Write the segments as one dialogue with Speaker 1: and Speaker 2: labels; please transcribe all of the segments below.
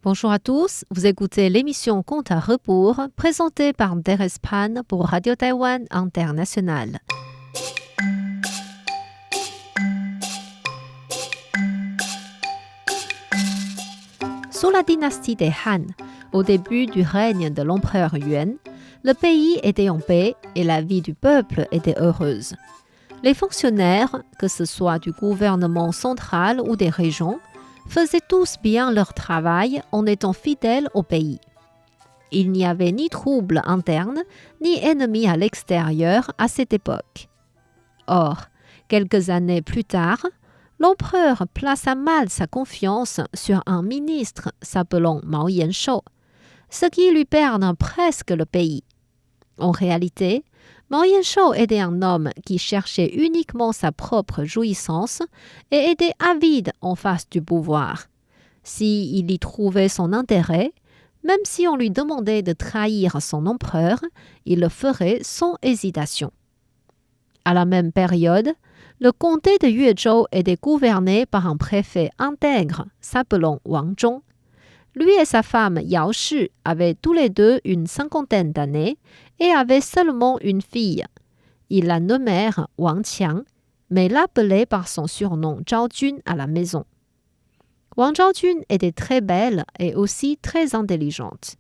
Speaker 1: Bonjour à tous, vous écoutez l'émission Compte à rebours présentée par Terespan pour Radio Taïwan International. Sous la dynastie des Han, au début du règne de l'empereur Yuan, le pays était en paix et la vie du peuple était heureuse. Les fonctionnaires, que ce soit du gouvernement central ou des régions, faisaient tous bien leur travail en étant fidèles au pays. Il n'y avait ni trouble interne, ni ennemi à l'extérieur à cette époque. Or, quelques années plus tard, l'empereur plaça mal sa confiance sur un ministre s'appelant Mao Yanshou, ce qui lui perdit presque le pays. En réalité, Mao Yanshou était un homme qui cherchait uniquement sa propre jouissance et était avide en face du pouvoir. S'il y trouvait son intérêt, même si on lui demandait de trahir son empereur, il le ferait sans hésitation. À la même période, le comté de Yuezhou était gouverné par un préfet intègre s'appelant Wang Zhong. Lui et sa femme Yao Shi avaient tous les deux une cinquantaine d'années et avaient seulement une fille. Ils la nommèrent Wang Qiang, mais l'appelaient par son surnom Zhao Jun à la maison. Wang Zhaojun était très belle et aussi très intelligente.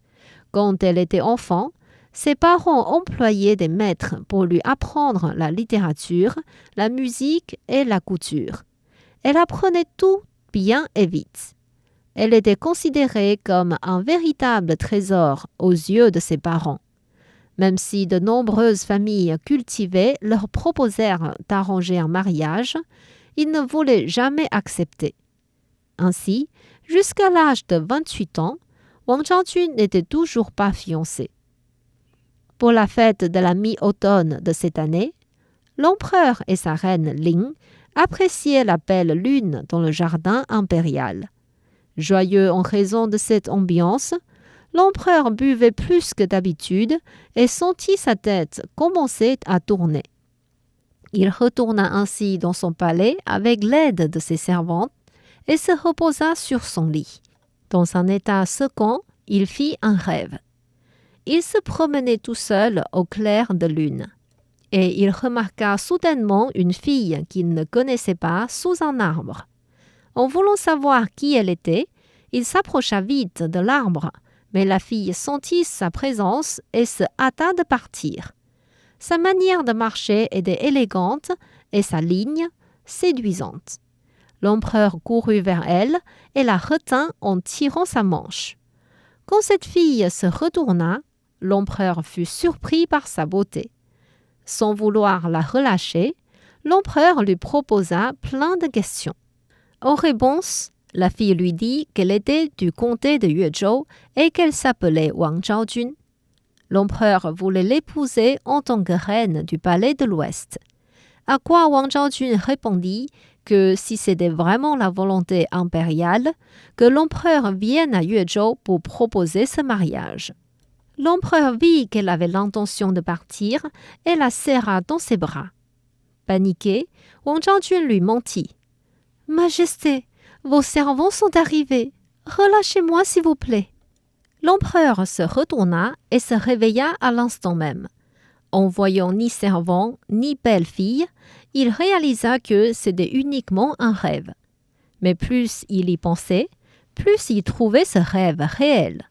Speaker 1: Quand elle était enfant, ses parents employaient des maîtres pour lui apprendre la littérature, la musique et la couture. Elle apprenait tout bien et vite. Elle était considérée comme un véritable trésor aux yeux de ses parents. Même si de nombreuses familles cultivées leur proposèrent d'arranger un mariage, ils ne voulaient jamais accepter. Ainsi, jusqu'à l'âge de 28 ans, Wang Zhaojun n'était toujours pas fiancé. Pour la fête de la mi-automne de cette année, l'empereur et sa reine Ling appréciaient la belle lune dans le jardin impérial. Joyeux en raison de cette ambiance, l'empereur buvait plus que d'habitude et sentit sa tête commencer à tourner. Il retourna ainsi dans son palais avec l'aide de ses servantes et se reposa sur son lit. Dans un état second, il fit un rêve. Il se promenait tout seul au clair de lune et il remarqua soudainement une fille qu'il ne connaissait pas sous un arbre. En voulant savoir qui elle était, il s'approcha vite de l'arbre, mais la fille sentit sa présence et se hâta de partir. Sa manière de marcher était élégante et sa ligne séduisante. L'empereur courut vers elle et la retint en tirant sa manche. Quand cette fille se retourna, l'empereur fut surpris par sa beauté. Sans vouloir la relâcher, l'empereur lui proposa plein de questions. En réponse, la fille lui dit qu'elle était du comté de Yuezhou et qu'elle s'appelait Wang Zhaojun. L'empereur voulait l'épouser en tant que reine du palais de l'Ouest. À quoi Wang Zhaojun répondit que si c'était vraiment la volonté impériale, que l'empereur vienne à Yuezhou pour proposer ce mariage. L'empereur vit qu'elle avait l'intention de partir et la serra dans ses bras. Paniqué, Wang Zhaojun lui mentit. « Majesté, vos servants sont arrivés. Relâchez-moi s'il vous plaît. » L'empereur se retourna et se réveilla à l'instant même. En voyant ni servant ni belle-fille, il réalisa que c'était uniquement un rêve. Mais plus il y pensait, plus il trouvait ce rêve réel.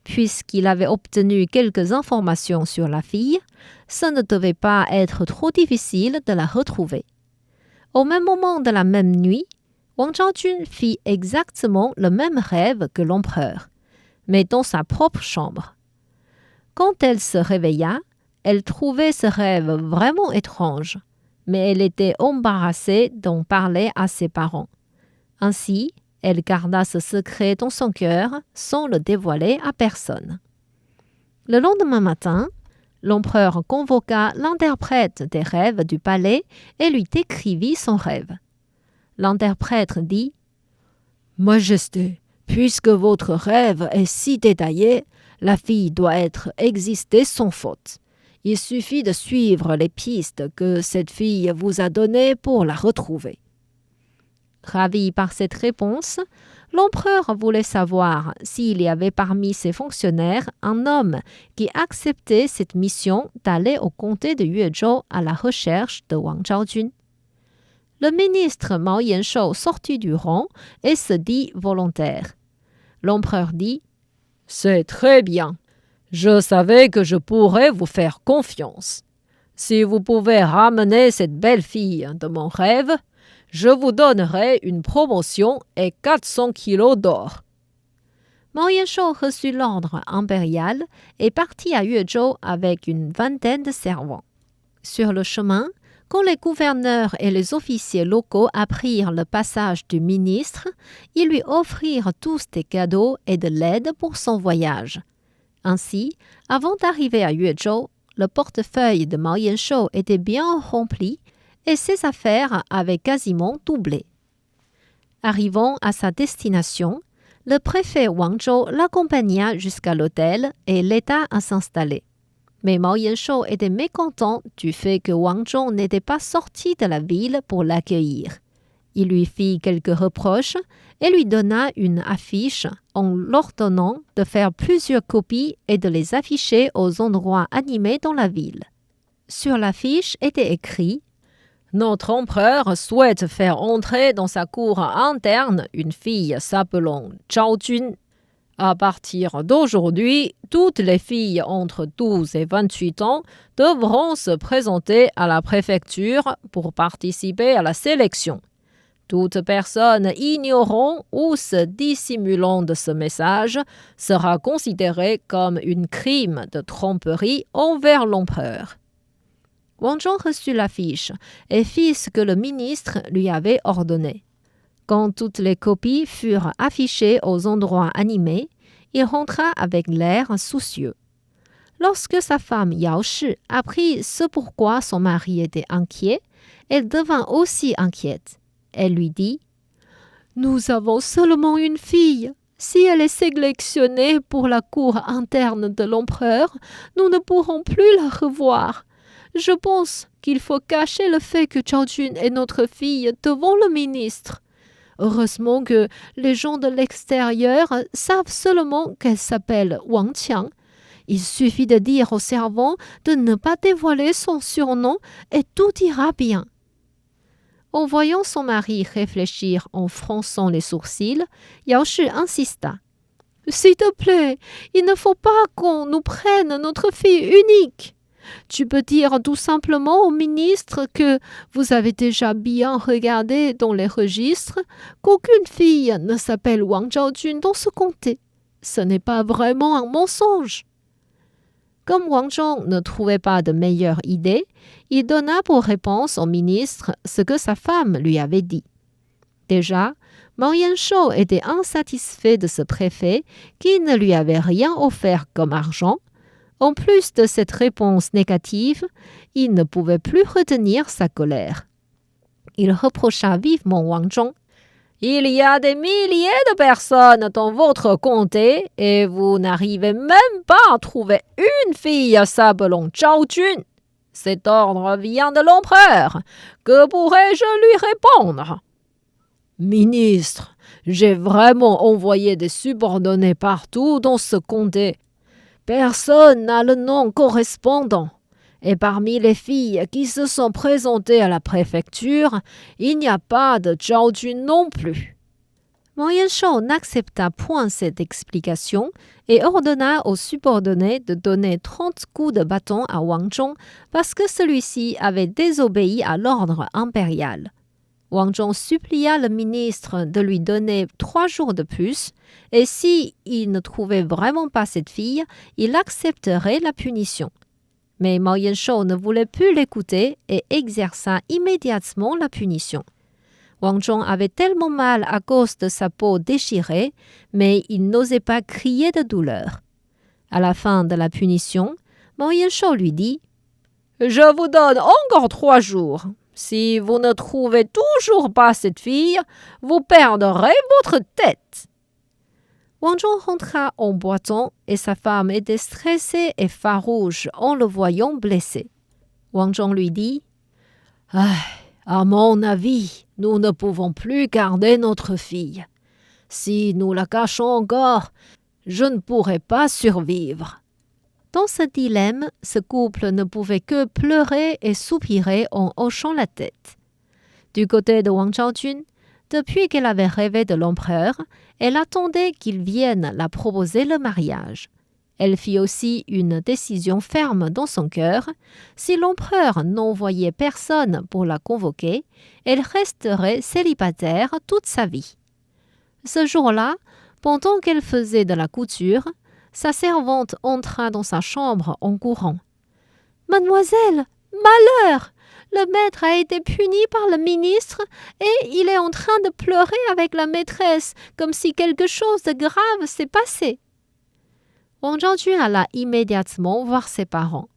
Speaker 1: Puisqu'il avait obtenu quelques informations sur la fille, ce ne devait pas être trop difficile de la retrouver. Au même moment de la même nuit, Wang Zhaojun fit exactement le même rêve que l'empereur, mais dans sa propre chambre. Quand elle se réveilla, elle trouvait ce rêve vraiment étrange, mais elle était embarrassée d'en parler à ses parents. Ainsi, elle garda ce secret dans son cœur sans le dévoiler à personne. Le lendemain matin, l'empereur convoqua l'interprète des rêves du palais et lui décrivit son rêve. L'interprète dit « Majesté, puisque votre rêve est si détaillé, la fille doit exister sans faute. Il suffit de suivre les pistes que cette fille vous a données pour la retrouver. » Ravi par cette réponse, L'empereur voulait savoir s'il y avait parmi ses fonctionnaires un homme qui acceptait cette mission d'aller au comté de Yuezhou à la recherche de Wang Zhaojun. Le ministre Mao Yanshou sortit du rang et se dit volontaire. L'empereur dit « C'est très bien. Je savais que je pourrais vous faire confiance. Si vous pouvez ramener cette belle fille de mon rêve, je vous donnerai une promotion et 400 kilos d'or. » Mao Yanshou reçut l'ordre impérial et partit à Yuezhou avec une vingtaine de servants. Sur le chemin, quand les gouverneurs et les officiers locaux apprirent le passage du ministre, ils lui offrirent tous des cadeaux et de l'aide pour son voyage. Ainsi, avant d'arriver à Yuezhou, le portefeuille de Mao Yanshou était bien rempli et ses affaires avaient quasiment doublé. Arrivant à sa destination, le préfet Wang Zhou l'accompagna jusqu'à l'hôtel et l'aida à s'installer. Mais Mao Yanshou était mécontent du fait que Wang Zhou n'était pas sorti de la ville pour l'accueillir. Il lui fit quelques reproches et lui donna une affiche en l'ordonnant de faire plusieurs copies et de les afficher aux endroits animés dans la ville. Sur l'affiche était écrit « Notre empereur souhaite faire entrer dans sa cour interne une fille s'appelant Zhao Jun. À partir d'aujourd'hui, toutes les filles entre 12 et 28 ans devront se présenter à la préfecture pour participer à la sélection. Toute personne ignorant ou se dissimulant de ce message sera considérée comme un crime de tromperie envers l'empereur. » Wang Zhou reçut l'affiche et fit ce que le ministre lui avait ordonné. Quand toutes les copies furent affichées aux endroits animés, il rentra avec l'air soucieux. Lorsque sa femme Yao Shi apprit ce pourquoi son mari était inquiet, elle devint aussi inquiète. Elle lui dit « Nous avons seulement une fille. Si elle est sélectionnée pour la cour interne de l'empereur, nous ne pourrons plus la revoir. Je pense qu'il faut cacher le fait que Zhao Jun est notre fille devant le ministre. Heureusement que les gens de l'extérieur savent seulement qu'elle s'appelle Wang Qiang. Il suffit de dire aux servants de ne pas dévoiler son surnom et tout ira bien. » En voyant son mari réfléchir en fronçant les sourcils, Yao Shi insista. « S'il te plaît, il ne faut pas qu'on nous prenne notre fille unique. Tu peux dire tout simplement au ministre que vous avez déjà bien regardé dans les registres qu'aucune fille ne s'appelle Wang Zhaojun dans ce comté. Ce n'est pas vraiment un mensonge. » Comme Wang Zhou ne trouvait pas de meilleure idée, il donna pour réponse au ministre ce que sa femme lui avait dit. Déjà, Mao Yanshou était insatisfait de ce préfet qui ne lui avait rien offert comme argent. En plus de cette réponse négative, il ne pouvait plus retenir sa colère. Il reprocha vivement Wang Zhou. « Il y a des milliers de personnes dans votre comté et vous n'arrivez même pas à trouver une fille s'appelant Zhao Jun. Cet ordre vient de l'empereur. Que pourrais-je lui répondre ? » « Ministre, j'ai vraiment envoyé des subordonnés partout dans ce comté. Personne n'a le nom correspondant. Et parmi les filles qui se sont présentées à la préfecture, il n'y a pas de Zhao Jun non plus. » Mao Yanshou n'accepta point cette explication et ordonna aux subordonnés de donner 30 coups de bâton à Wang Zhou parce que celui-ci avait désobéi à l'ordre impérial. Wang Zhou supplia le ministre de lui donner 3 jours de plus et si il ne trouvait vraiment pas cette fille, il accepterait la punition. Mais Mao Yanshou ne voulait plus l'écouter et exerça immédiatement la punition. Wang Zhou avait tellement mal à cause de sa peau déchirée, mais il n'osait pas crier de douleur. À la fin de la punition, Mao Yanshou lui dit « Je vous donne encore 3 jours. Si vous ne trouvez toujours pas cette fille, vous perdrez votre tête. » Wang Zhou rentra en boitant et sa femme était stressée et farouche en le voyant blessé. Wang Zhou lui dit « À mon avis, nous ne pouvons plus garder notre fille. Si nous la cachons encore, je ne pourrai pas survivre. » Dans ce dilemme, ce couple ne pouvait que pleurer et soupirer en hochant la tête. Du côté de Wang Zhaojun, depuis qu'elle avait rêvé de l'empereur, elle attendait qu'il vienne la proposer le mariage. Elle fit aussi une décision ferme dans son cœur. Si l'empereur n'envoyait personne pour la convoquer, elle resterait célibataire toute sa vie. Ce jour-là, pendant qu'elle faisait de la couture, sa servante entra dans sa chambre en courant. « Mademoiselle, malheur! Le maître a été puni par le ministre et il est en train de pleurer avec la maîtresse comme si quelque chose de grave s'est passé. » Wang Zhaojun alla immédiatement voir ses parents.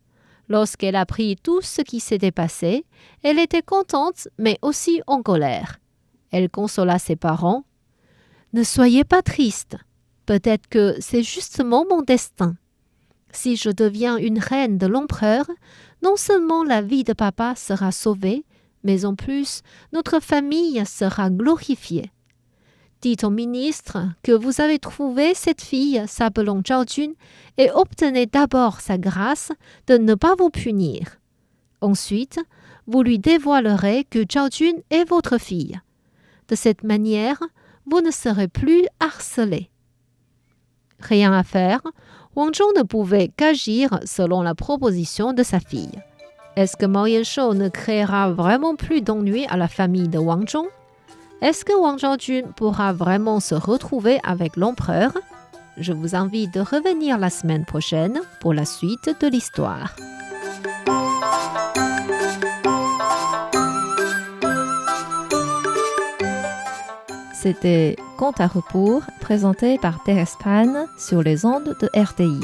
Speaker 1: Lorsqu'elle apprit tout ce qui s'était passé, elle était contente mais aussi en colère. Elle consola ses parents. « Ne soyez pas tristes. Peut-être que c'est justement mon destin. Si je deviens une reine de l'empereur, non seulement la vie de papa sera sauvée, mais en plus, notre famille sera glorifiée. Dites au ministre que vous avez trouvé cette fille s'appelant Zhaojun et obtenez d'abord sa grâce de ne pas vous punir. Ensuite, vous lui dévoilerez que Zhaojun est votre fille. De cette manière, vous ne serez plus harcelé. » Rien à faire, Wang Zhong ne pouvait qu'agir selon la proposition de sa fille. Est-ce que Mao Yanshou ne créera vraiment plus d'ennuis à la famille de Wang Zhong? Est-ce que Wang Zhaojun pourra vraiment se retrouver avec l'empereur? Je vous invite de revenir la semaine prochaine pour la suite de l'histoire. C'était Conte à rebours présenté par Thérèse Pan sur les ondes de RTI.